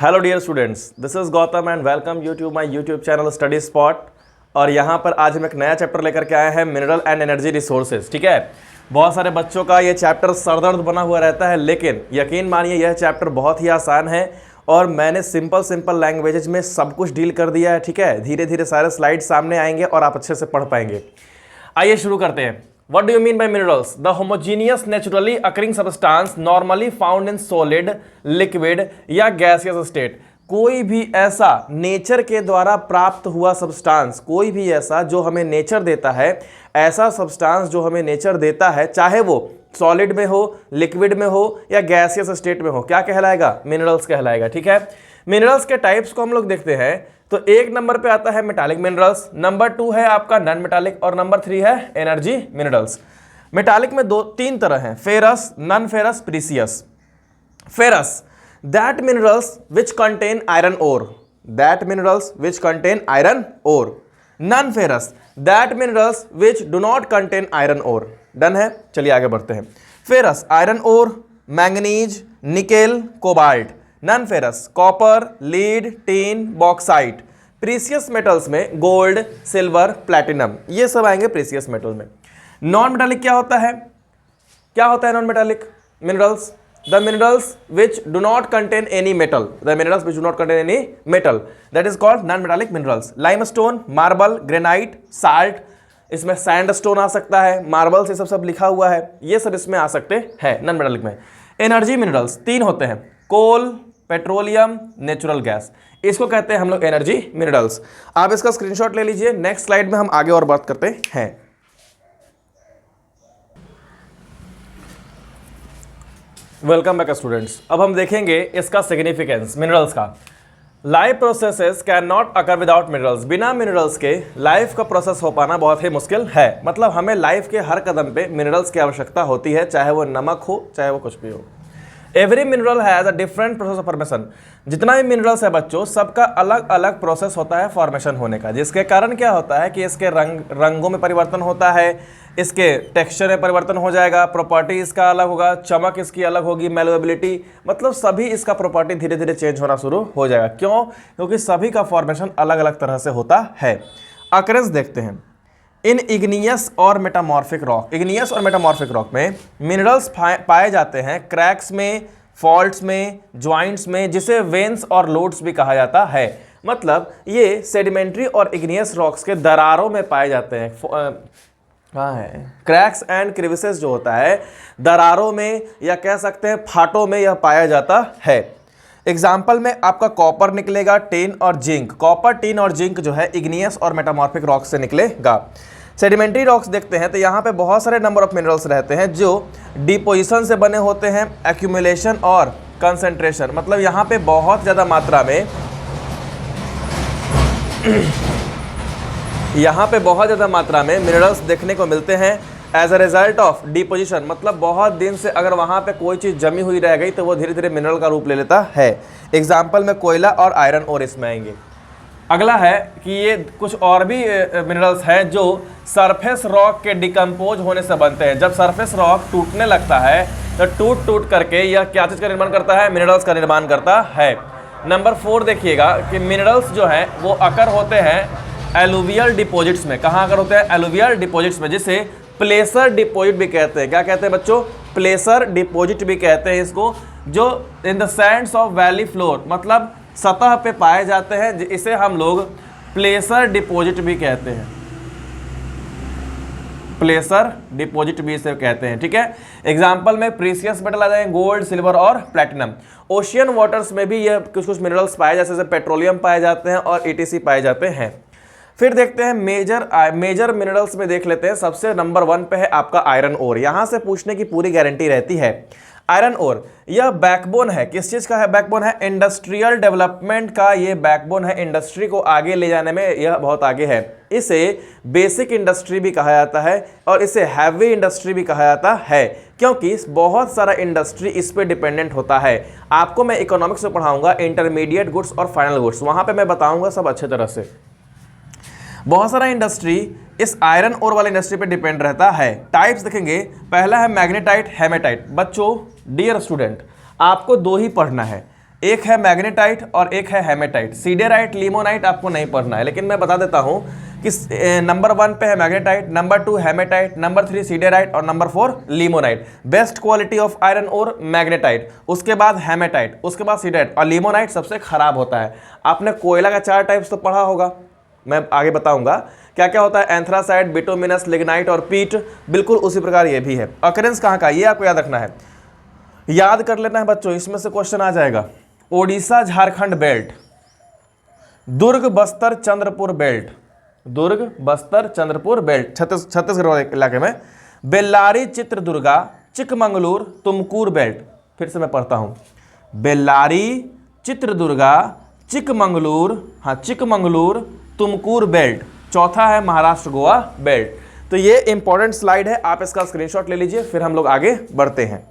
Hello dear students, this is Gautam and welcome you to my YouTube channel study spot. और यहाँ पर आज हम एक नया चैप्टर लेकर के आए हैं, मिनरल एंड एनर्जी रिसोर्सेज। ठीक है, बहुत सारे बच्चों का ये चैप्टर सरदर्द बना हुआ रहता है, लेकिन यकीन मानिए यह चैप्टर बहुत ही आसान है और मैंने सिंपल लैंग्वेजेज में सब कुछ डील कर दिया है। ठीक है, धीरे धीरे सारे स्लाइड सामने आएंगे और आप अच्छे से पढ़ पाएंगे। आइए शुरू करते हैं। What do you mean by minerals? The homogeneous naturally occurring substance normally found in solid, liquid या gaseous state। कोई भी ऐसा नेचर के द्वारा प्राप्त हुआ सब्सटेंस, कोई भी ऐसा जो हमें नेचर देता है, ऐसा सब्सटेंस जो हमें नेचर देता है, चाहे वो सॉलिड में हो, लिक्विड में हो या गैसियस स्टेट में हो, क्या कहलाएगा? मिनरल्स कहलाएगा। ठीक है, मिनरल्स के टाइप्स को हम लोग देखते हैं तो एक नंबर पे आता है मेटालिक मिनरल्स, नंबर 2 है आपका नॉन मेटालिक और नंबर 3 है एनर्जी मिनरल्स। मेटालिक में तीन तरह हैं, ferrous, non ferrous, precious. Ferrous, that minerals which contain iron ore, that minerals which contain iron ore. Non ferrous, that minerals which do not contain iron ore. Done है, चलिए आगे बढ़ते हैं। Ferrous, iron ore, manganese, nickel, cobalt. Non ferrous, copper, lead, tin, bauxite. Precious metals में gold, silver, platinum, ये सब आएंगे precious metal में। नॉन मेटालिक क्या होता है? क्या होता है non metallic minerals? The minerals which do not contain any metal, the minerals which do not contain any metal, that is called non metallic minerals. Limestone, marble, granite, salt, इसमें sandstone आ सकता है, marble से सब लिखा हुआ है, ये सब इसमें आ सकते हैं नॉन मेटालिक में। एनर्जी मिनरल्स तीन होते हैं, कोल, पेट्रोलियम, नेचुरल गैस, इसको कहते हैं हम लोग एनर्जी मिनरल्स। आप इसका स्क्रीनशॉट ले लीजिए, नेक्स्ट स्लाइड में हम आगे और बात करते हैं। Welcome back students. अब हम देखेंगे इसका सिग्निफिकेंस मिनरल्स का। Life processes can not occur without minerals, बिना मिनरल्स के लाइफ का प्रोसेस हो पाना बहुत ही मुश्किल है। मतलब हमें लाइफ के हर कदम पे मिनरल्स की आवश्यकता होती है, चाहे वो नमक हो चाहे वो कुछ भी हो। Every mineral has a different process of formation. जितना भी मिनरल्स है बच्चों, सबका अलग अलग प्रोसेस होता है फॉर्मेशन होने का, जिसके कारण क्या होता है कि इसके रंगों में परिवर्तन होता है, इसके टेक्सचर में परिवर्तन हो जाएगा, प्रॉपर्टी इसका अलग होगा, चमक इसकी अलग होगी, मैलोएबिलिटी, मतलब सभी इसका प्रॉपर्टी धीरे धीरे चेंज होना शुरू हो जाएगा। क्यों? क्योंकि सभी का फॉर्मेशन अलग अलग तरह से होता है। अकरेंस देखते हैं इन इग्नियस और मेटामॉर्फिक रॉक। इग्नियस और मेटामॉर्फिक रॉक में मिनरल्स पाए जाते हैं क्रैक्स में, फॉल्ट्स में, ज्वाइंट्स में, जिसे वेन्स और लोड्स भी कहा जाता है। मतलब ये सेडिमेंट्री और इग्नियस रॉक्स के दरारों में पाए जाते हैं। कहाँ है? क्रैक्स एंड क्रिविसेस जो होता है, दरारों में या कह सकते हैं फाटों में यह पाया जाता है। एग्जाम्पल में आपका कॉपर निकलेगा, टिन और जिंक। कॉपर, टिन और जिंक जो है इग्नियस और मेटामॉर्फिक रॉक से निकलेगा। सेडिमेंट्री रॉक्स देखते हैं तो यहाँ पे बहुत सारे नंबर ऑफ मिनरल्स रहते हैं जो डिपोजिशन से बने होते हैं, एक्यूमुलेशन और कंसंट्रेशन। मतलब यहाँ पे बहुत ज़्यादा मात्रा में यहाँ पे बहुत ज़्यादा मात्रा में मिनरल्स देखने को मिलते हैं as a result of deposition. मतलब बहुत दिन से अगर वहाँ पे कोई चीज़ जमी हुई रह गई तो वो धीरे धीरे मिनरल का रूप ले लेता है। एग्जाम्पल में कोयला और आयरन और इसमें आएंगे। अगला है कि ये कुछ और भी मिनरल्स हैं जो सरफेस रॉक के डिकम्पोज होने से बनते हैं। जब सरफेस रॉक टूटने लगता है तो टूट करके यह क्या चीज़ का निर्माण करता है? मिनरल्स का निर्माण करता है। नंबर 4 देखिएगा कि मिनरल्स जो हैं वो अकर होते हैं एलुवियल डिपॉजिट्स में। कहाँ अकर होते हैं? एलुवियल डिपॉजिट्स में, जिसे प्लेसर डिपॉजिट भी कहते हैं। क्या कहते हैं बच्चों? प्लेसर डिपॉजिट भी कहते हैं इसको, जो in the Sands of valley floor, मतलब सतह पे पाए जाते हैं। इसे हम लोग प्लेसर डिपॉजिट भी कहते हैं, प्लेसर डिपॉजिट भी इसे कहते हैं। ठीक है, एग्जांपल में प्रीसियस मेटल आ जाएंगे, गोल्ड, सिल्वर और प्लैटिनम। ओशियन वाटर्स में भी ये कुछ कुछ मिनरल्स पाए जाते हैं, जैसे पेट्रोलियम पाए जाते हैं और ETC पाए जाते हैं। फिर देखते हैं मेजर मिनरल्स में देख लेते हैं। सबसे नंबर 1 पे है आपका आयरन ओर। यहां से पूछने की पूरी गारंटी रहती है। आयरन ओर यह बैकबोन है, किस चीज का है? बैकबोन है इंडस्ट्रियल डेवलपमेंट का, ये बैकबोन है, इंडस्ट्री को आगे ले जाने में यह बहुत आगे है। इसे बेसिक इंडस्ट्री भी कहा जाता है और इसे हैवी इंडस्ट्री भी कहा जाता है, क्योंकि बहुत सारा इंडस्ट्री इस पे डिपेंडेंट होता है। आपको मैं इकोनॉमिक्स में पढ़ाऊंगा इंटरमीडिएट गुड्स और फाइनल गुड्स, वहां पे मैं बताऊंगा सब अच्छे तरह से। बहुत सारा इंडस्ट्री इस आयरन ओर वाले इंडस्ट्री पे डिपेंड रहता है। टाइप्स देखेंगे, पहला है मैग्नेटाइट, हेमेटाइट। बच्चों, डियर स्टूडेंट, आपको दो ही पढ़ना है, एक है मैग्नेटाइट और एक है हेमेटाइट। सीडेराइट, लिमोनाइट आपको नहीं पढ़ना है, लेकिन मैं बता देता हूं कि नंबर 1 पे है magnetite, number 2 hematite, number 3 siderite और number 4 limonite. Best quality of iron और मैग्नेटाइट, उसके बाद हेमेटाइट, उसके बाद सीडेराइट और लिमोनाइट सबसे खराब होता है। आपने कोयला का 4 टाइप्स तो पढ़ा होगा, मैं आगे बताऊंगा क्या क्या होता है, एंथ्रासाइट, बिटुमिनस, लिग्नाइट और पीट। बिल्कुल उसी प्रकार ये भी है। ऑकरेंस कहाँ का, ये आपको याद रखना है, याद कर लेना है बच्चों, इसमें से क्वेश्चन आ जाएगा। ओडिशा झारखंड बेल्ट, दुर्ग बस्तर चंद्रपुर बेल्ट, दुर्ग बस्तर चंद्रपुर बेल्ट छत्तीसगढ़ इलाके में। बेल्लारी चित्रदुर्गा चिकमंगलूर तुमकूर बेल्ट। फिर से मैं पढ़ता हूं, बेल्लारी चित्रदुर्गा चिकमंगलूर, हाँ चिकमंगलूर तुमकूर बेल्ट। चौथा है महाराष्ट्र गोवा बेल्ट। तो ये इंपॉर्टेंट स्लाइड है, आप इसका स्क्रीनशॉट ले लीजिए, फिर हम लोग आगे बढ़ते हैं।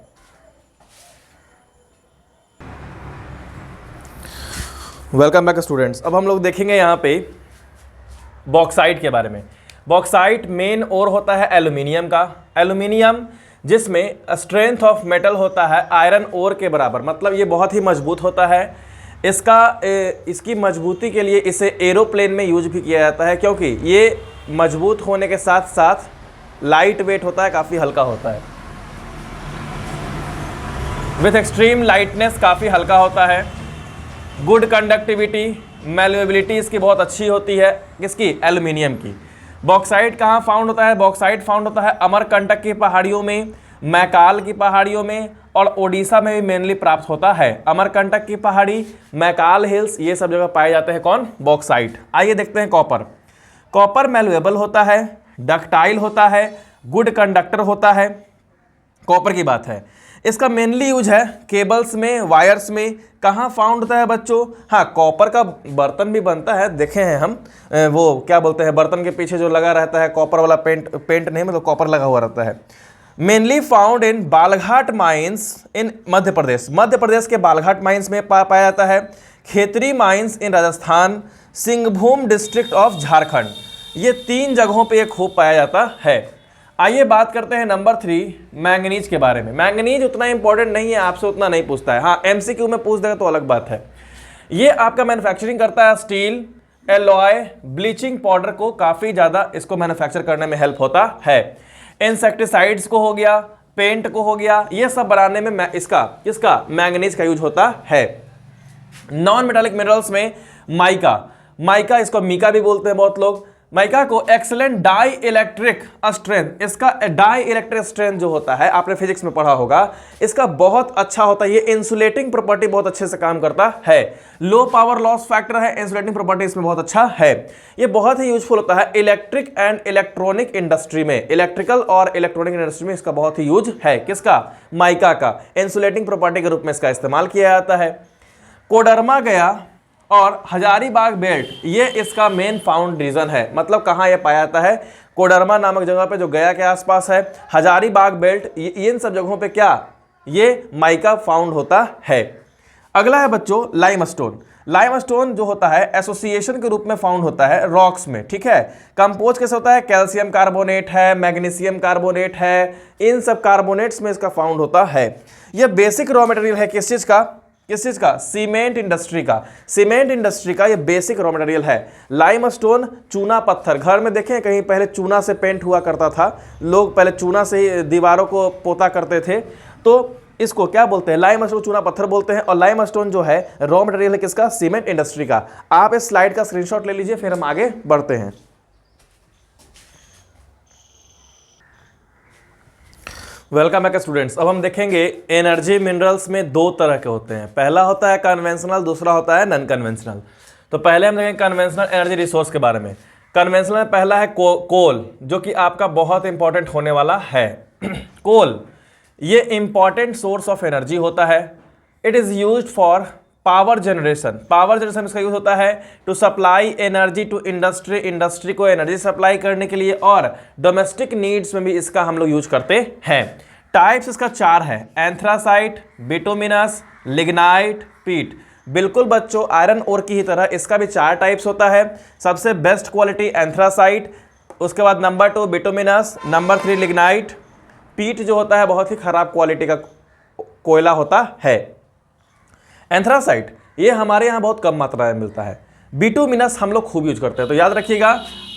Welcome back students. अब हम लोग देखेंगे यहाँ पे बॉक्साइट के बारे में। बॉक्साइट मेन ओर होता है एल्यूमिनियम का। एल्यूमिनियम जिसमें स्ट्रेंथ ऑफ मेटल होता है आयरन ओर के बराबर, मतलब ये बहुत ही मजबूत होता है। इसकी मजबूती के लिए इसे एरोप्लेन में यूज भी किया जाता है, क्योंकि ये मजबूत होने के साथ साथ लाइट वेट होता है, काफ़ी हल्का होता है। विथ एक्सट्रीम लाइटनेस, काफ़ी हल्का होता है। गुड कंडक्टिविटी, मैल्युएबिलिटी इसकी बहुत अच्छी होती है। किसकी, एल्यूमिनियम की। बॉक्साइट कहाँ फाउंड होता है, बॉक्साइट फाउंड होता है अमरकंटक की पहाड़ियों में, मैकाल की पहाड़ियों में और ओडिशा में भी मेनली प्राप्त होता है। अमरकंटक की पहाड़ी, मैकाल हिल्स, ये सब जगह पाए जाते हैं कौन, बॉक्साइट। आइए देखते हैं कॉपर। कॉपर मैल्युएबल होता है, डक्टाइल होता है, गुड कंडक्टर होता है। कॉपर की बात है, इसका मेनली यूज है केबल्स में, वायर्स में। कहाँ फाउंड होता है बच्चों, हाँ कॉपर का बर्तन भी बनता है, देखे हैं हम, वो क्या बोलते हैं, बर्तन के पीछे जो लगा रहता है कॉपर वाला पेंट नहीं, मतलब कॉपर लगा हुआ रहता है। Mainly found in Balaghat mines in Madhya Pradesh. Madhya Pradesh के बालघाट माइंस में पाया जाता है। Khetri mines in Rajasthan, Singhbhum district of Jharkhand, ये 3 जगहों पे ये खूब पाया जाता है। आइए बात करते हैं नंबर 3 मैंगनीज के बारे में। मैंगनीज उतना इंपॉर्टेंट नहीं है, आपसे उतना नहीं पूछता है, हाँ एमसीक्यू में पूछ देगा तो अलग बात है। ये आपका मैन्युफैक्चरिंग करता है स्टील, एलॉय, ब्लीचिंग पाउडर को काफ़ी ज़्यादा इसको मैन्युफैक्चर करने में हेल्प होता है। इंसेक्टिसाइड्स को हो गया, पेंट को हो गया, ये सब बनाने में किसका मैंगनीज का यूज होता है। नॉन मेटालिक मिनरल्स में माइका, इसको मीका भी बोलते हैं बहुत लोग। माइका को एक्सीलेंट डाई इलेक्ट्रिक स्ट्रेंथ, इसका डाई इलेक्ट्रिक स्ट्रेंथ जो होता है आपने फिजिक्स में पढ़ा होगा, इसका बहुत अच्छा होता है। ये इंसुलेटिंग प्रॉपर्टी बहुत अच्छे से काम करता है। लो पावर लॉस फैक्टर है, इंसुलेटिंग प्रॉपर्टी इसमें बहुत अच्छा है। ये बहुत ही यूजफुल होता है इलेक्ट्रिक एंड इलेक्ट्रॉनिक इंडस्ट्री में। इलेक्ट्रिकल और इलेक्ट्रॉनिक इंडस्ट्री में इसका बहुत ही यूज है। किसका, माइका का। इंसुलेटिंग प्रॉपर्टी के रूप में इसका इस्तेमाल किया जाता है। कोडरमा गया और हजारीबाग बेल्ट, ये इसका मेन फाउंड रीजन है। मतलब कहाँ ये पाया जाता है, कोडरमा नामक जगह पे जो गया के आसपास है, हजारीबाग बेल्ट, इन सब जगहों पे क्या, ये माइका फाउंड होता है। अगला है बच्चों लाइमस्टोन। लाइमस्टोन जो होता है एसोसिएशन के रूप में फाउंड होता है रॉक्स में, ठीक है। कंपोज कैसे होता है, कैल्शियम कार्बोनेट है, मैग्नीशियम कार्बोनेट है, इन सब कार्बोनेट्स में इसका फाउंड होता है। यह बेसिक रॉ मटेरियल है किस चीज का, सीमेंट इंडस्ट्री का। सीमेंट इंडस्ट्री का ये बेसिक रॉ मटेरियल है। लाइमस्टोन चूना पत्थर, घर में देखें कहीं पहले चूना से पेंट हुआ करता था, लोग पहले चूना से ही दीवारों को पोता करते थे, तो इसको क्या बोलते हैं, लाइमस्टोन चूना पत्थर बोलते हैं। और लाइमस्टोन जो है रॉ मटेरियल है किसका, सीमेंट इंडस्ट्री का। आप इस स्लाइड का स्क्रीनशॉट ले लीजिए, फिर हम आगे बढ़ते हैं। Welcome back students. अब हम देखेंगे एनर्जी मिनरल्स में 2 तरह के होते हैं। पहला होता है कन्वेंशनल, दूसरा होता है नॉन कन्वेंशनल। तो पहले हम देखेंगे कन्वेंशनल एनर्जी रिसोर्स के बारे में। कन्वेंशनल में पहला है कोल, जो कि आपका बहुत इंपॉर्टेंट होने वाला है। कोल ये इंपॉर्टेंट सोर्स ऑफ एनर्जी होता है। It is used for power generation. Power generation इसका यूज होता है to supply energy to industry, industry को एनर्जी सप्लाई करने के लिए, और डोमेस्टिक नीड्स में भी इसका हम लोग यूज करते हैं। टाइप्स इसका 4 है, एंथ्रासाइट, बिटुमिनस, लिग्नाइट, पीट। बिल्कुल बच्चों आयरन ओर की ही तरह इसका भी 4 टाइप्स होता है। सबसे बेस्ट क्वालिटी एंथ्रासाइट, उसके बाद नंबर 2 बिटुमिनस, नंबर 3 लिग्नाइट। पीट जो होता है बहुत ही खराब क्वालिटी का कोयला होता है। एंथ्रासाइट ये हमारे यहाँ बहुत कम मात्रा में मिलता है। बिटुमिनस हम लोग खूब यूज करते हैं, तो याद रखिएगा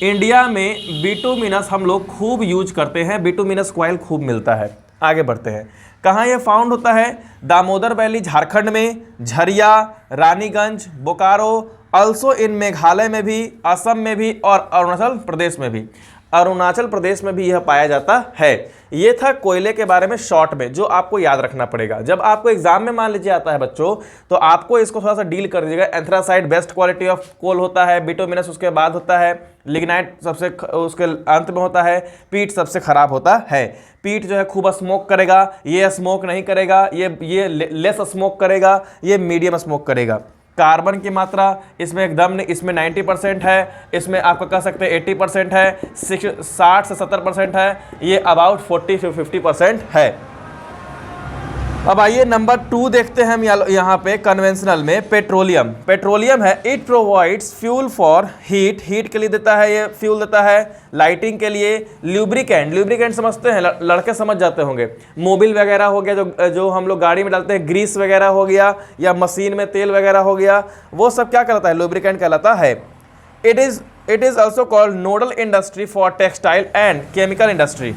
इंडिया में बिटुमिनस हम लोग खूब यूज करते हैं, बिटुमिनस कॉइल खूब मिलता है। आगे बढ़ते हैं, कहाँ ये फाउंड होता है? दामोदर वैली झारखंड में, झरिया, रानीगंज, बोकारो, अल्सो इन मेघालय में भी, असम में भी और अरुणाचल प्रदेश में भी। अरुणाचल प्रदेश में भी यह पाया जाता है। ये था कोयले के बारे में शॉर्ट में, जो आपको याद रखना पड़ेगा। जब आपको एग्जाम में मान लीजिए आता है बच्चों, तो आपको इसको थोड़ा सा डील कर दीजिएगा। Anthracite best quality of coal होता है, बिटुमिनस उसके बाद होता है, लिग्नाइट सबसे उसके अंत में होता है, पीट सबसे खराब होता है। पीट जो है खूब स्मोक करेगा, ये स्मोक नहीं करेगा, ये लेस स्मोक करेगा, ये मीडियम स्मोक करेगा। कार्बन की मात्रा इसमें एकदम नहीं, इसमें 90% है, इसमें आपका कह सकते हैं 80% है, 60 से 70% है, ये अबाउट 40 से 50% है। अब आइए नंबर 2 देखते हैं हम यहाँ पे कन्वेंशनल में पेट्रोलियम। पेट्रोलियम है, it provides fuel for heat, heat के लिए देता है, ये फ्यूल देता है। लाइटिंग के लिए, ल्यूब्रिकेंट, ल्यूब्रिकेंट समझते हैं, लड़के समझ जाते होंगे। मोबिल वगैरह हो गया, जो हम लोग गाड़ी में डालते हैं, ग्रीस वगैरह हो गया, या मशीन में तेल वगैरह हो गया, वो सब क्या कहलाता है? लुब्रिकेंट कहलाता है। It is also called nodal industry for textile and chemical industry.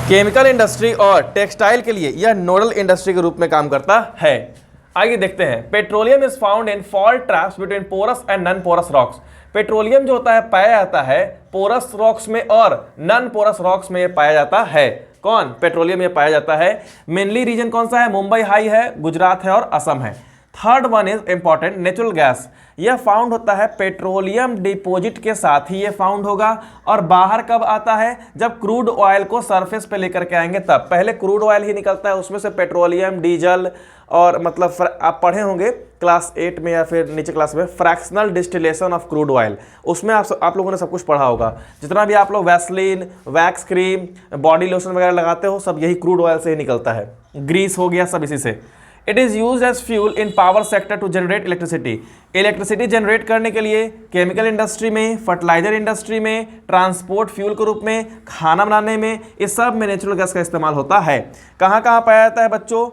Chemical industry और टेक्सटाइल के लिए यह नोडल इंडस्ट्री के रूप में काम करता है। आइए देखते हैं, petroleum is found in fault traps between porous and non porous rocks. Petroleum जो होता है पाया जाता है पोरस रॉक्स में और नॉन पोरस रॉक्स में पाया जाता है। कौन? पेट्रोलियम ये पाया जाता है। मेनली रीजन कौन सा है? मुंबई हाई है, गुजरात है और असम है। Third one is important, natural gas. यह फाउंड होता है पेट्रोलियम डिपॉजिट के साथ ही ये फाउंड होगा। और बाहर कब आता है? जब क्रूड ऑयल को सरफेस पे लेकर के आएंगे तब। पहले क्रूड ऑयल ही निकलता है, उसमें से पेट्रोलियम, डीजल और मतलब आप पढ़े होंगे क्लास 8 में या फिर नीचे क्लास में, fractional distillation of crude oil. उसमें आप लोगों ने सब कुछ पढ़ा होगा। जितना भी आप लोग Vaseline, wax cream, body lotion वगैरह लगाते हो, सब यही क्रूड ऑयल से ही निकलता है। ग्रीस हो गया, सब इसी से। It is use as fuel in power sector to generate electricity. Electricity generate करने के लिए केमिकल इंडस्ट्री में, फर्टिलाइजर इंडस्ट्री में, ट्रांसपोर्ट फ्यूल के रूप में, खाना बनाने में, इस सब में नेचुरल गैस का इस्तेमाल होता है। कहाँ कहाँ पाया जाता है बच्चों?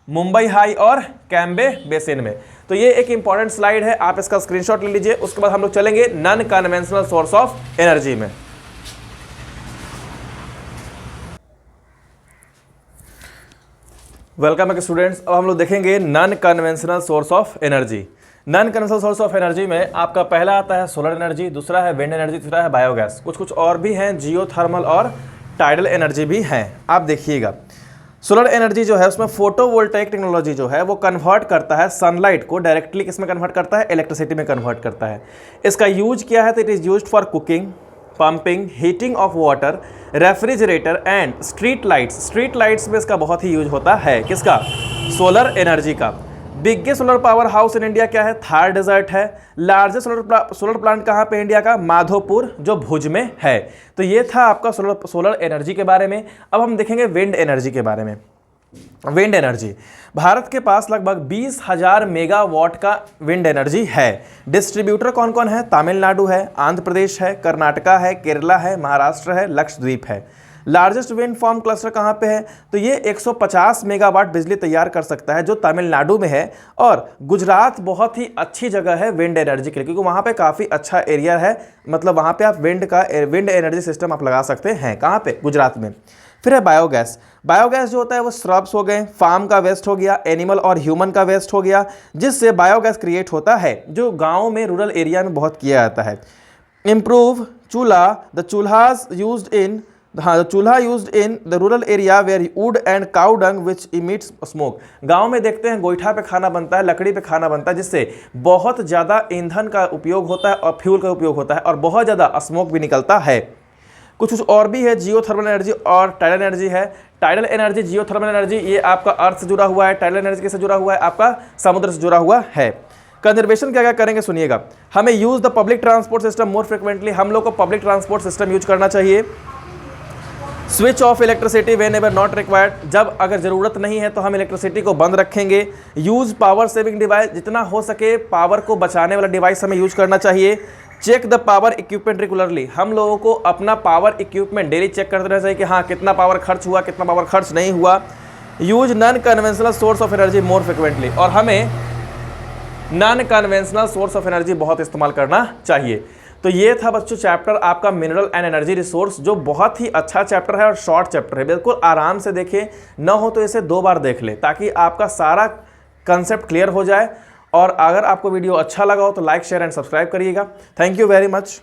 मुंबई हाई और कैम्बे बेसिन में। तो ये एक इंपॉर्टेंट स्लाइड है, आप इसका स्क्रीनशॉट ले लीजिए। उसके बाद हम लोग चलेंगे non conventional source of energy में। वेलकम है स्टूडेंट्स। अब हम लोग देखेंगे non conventional source of energy. Non conventional source of energy में आपका पहला आता है सोलर एनर्जी, दूसरा है विंड एनर्जी, तीसरा है बायोगैस। कुछ और भी हैं, जियोथर्मल और टाइडल एनर्जी भी हैं। आप देखिएगा सोलर एनर्जी जो है उसमें फोटोवोल्टाइक टेक्नोलॉजी जो है वो कन्वर्ट करता है सनलाइट को डायरेक्टली किसमें कन्वर्ट करता है? इलेक्ट्रिसिटी में कन्वर्ट करता है। इसका यूज किया है तो it is used for cooking, pumping, heating of water, refrigerator and street lights. Street lights में इसका बहुत ही यूज होता है। किसका? सोलर एनर्जी का। Biggest solar power house in India क्या है? थार डेजर्ट है। लार्जेस्ट सोलर प्लांट कहाँ पे इंडिया का? माधोपुर, जो भुज में है। तो ये था आपका सोलर एनर्जी के बारे में। अब हम देखेंगे विंड एनर्जी के बारे में। विंड एनर्जी, भारत के पास लगभग 20,000 मेगावाट का विंड एनर्जी है। डिस्ट्रीब्यूटर कौन कौन है? तमिलनाडु है, आंध्र प्रदेश है, कर्नाटका है, केरला है, महाराष्ट्र है, लक्षद्वीप है। लार्जेस्ट विंड फार्म क्लस्टर कहाँ पे है? तो ये 150 मेगावाट बिजली तैयार कर सकता है, जो तमिलनाडु में है। और गुजरात बहुत ही अच्छी जगह है विंड एनर्जी के लिए, क्योंकि वहाँ पे काफ़ी अच्छा एरिया है। मतलब वहाँ पे आप विंड एनर्जी सिस्टम आप लगा सकते हैं। कहाँ पे? गुजरात में। फिर है बायोगैस। बायोगैस जो होता है वो श्रब्स हो गए, फार्म का वेस्ट हो गया, एनिमल और ह्यूमन का वेस्ट हो गया, जिससे बायोगैस क्रिएट होता है, जो गाँव में, रूरल एरिया में बहुत किया जाता है। Improve chulha, the chulhas used in the chulha used in the rural area where wood and cow dung which emits smoke. गांव में देखते हैं गोईठा पे खाना बनता है, लकड़ी पे खाना बनता है, जिससे बहुत ज़्यादा ईंधन का उपयोग होता है और फ्यूल का उपयोग होता है और बहुत ज़्यादा स्मोक भी निकलता है। कुछ और भी है, जियोथर्मल एनर्जी और टाइडल एनर्जी है। टाइडल एनर्जी, जियोथर्मल एनर्जी, ये आपका अर्थ से जुड़ा हुआ है। टाइडल एनर्जी किससे जुड़ा हुआ है? आपका समुद्र से जुड़ा हुआ है। कंजर्वेशन क्या क्या करेंगे सुनिएगा। हमें use the public transport system more frequently, हम लोग को पब्लिक ट्रांसपोर्ट सिस्टम यूज करना चाहिए। Switch off electricity when ever not required, जब अगर ज़रूरत नहीं है तो हम इलेक्ट्रिसिटी को बंद रखेंगे। यूज़ पावर सेविंग डिवाइस, जितना हो सके पावर को बचाने वाला डिवाइस हमें यूज करना चाहिए। Check the power equipment regularly, हम लोगों को अपना पावर इक्विपमेंट डेली चेक करते रहना चाहिए कि हाँ कितना पावर खर्च हुआ, कितना पावर खर्च नहीं हुआ। Use non conventional source of energy more frequently, और हमें non conventional source of energy बहुत इस्तेमाल करना चाहिए। तो ये था बच्चों चैप्टर आपका मिनरल एंड एनर्जी रिसोर्स, जो बहुत ही अच्छा चैप्टर है और शॉर्ट चैप्टर है। बिल्कुल आराम से देखें, न हो तो इसे 2 बार देख ले ताकि आपका सारा कंसेप्ट क्लियर हो जाए। और अगर आपको वीडियो अच्छा लगा हो तो लाइक शेयर एंड सब्सक्राइब करिएगा। Thank you very much.